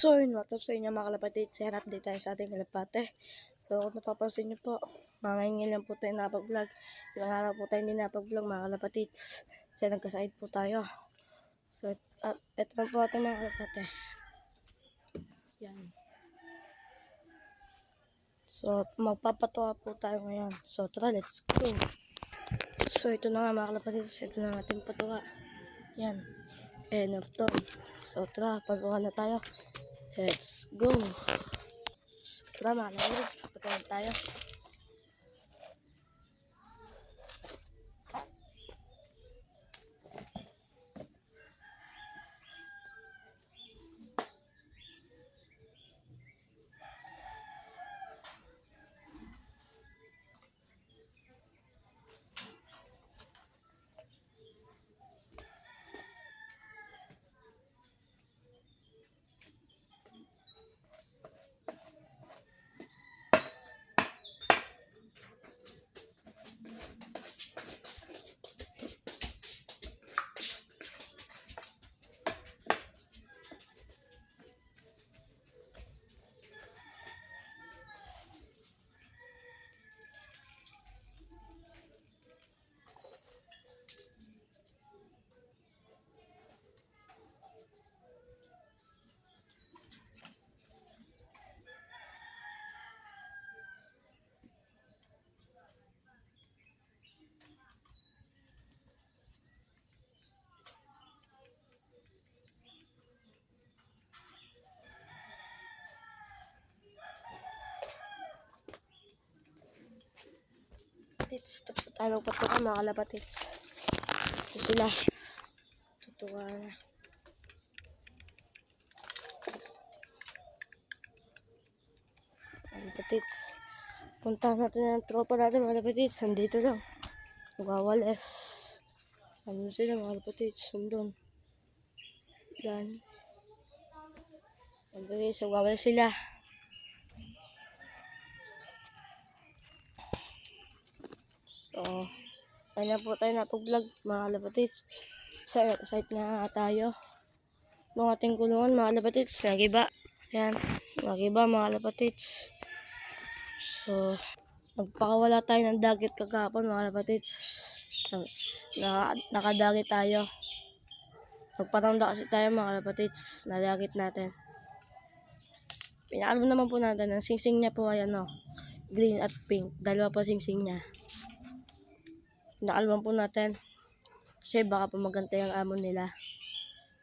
So, yun, what's up sa inyo mga kalapatid? Share update tayo sa ating kalapate. So, kung napapansin nyo po, mangingin lang po tayo napag-vlog. Ilang araw po tayo hindi napag-vlog mga kalapatids. Kasi nagkasakit po tayo. So, at ito lang po ating mga kalapate. Yan. So, magpapatuwa po tayo ngayon. So, tara, let's go. So, ito na nga mga kalapatids. Ito na ating patuwa. Yan. End of to. So, tara, pagawa na tayo. Let's go. Tara mga kalapatids, patuwa tayo. Tapos tayo magpatuwa mga kalapatids. Ito sila. Tutuwa na. Mga kalapatids. Puntahan natin ang tropa natin mga kalapatids. Nandito lang. Magwawalis. Ano sila mga kalapatids. Sundon. Dan. Magwawalis. Magwawalis sila. So, kaya po tayo napag-vlog mga kalapatids. Sa site na tayo. Nung ating kulungan mga kalapatids. Nagiba. Yan. Nagiba mga kalapatids. So, nagpakawala tayo ng dagit kagapon mga kalapatids. Nakadagit tayo. Nagpatanda kasi tayo mga kalapatids. Nadagit natin. Pinaalam naman po natin. Ang singsing niya po ay ano, green at pink. Dalawa po singsing niya. Pinaalam po natin. Kasi baka pumagantay ang amon nila.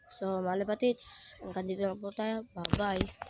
So mga kalapatids, hanggang dito lang po tayo. Bye bye.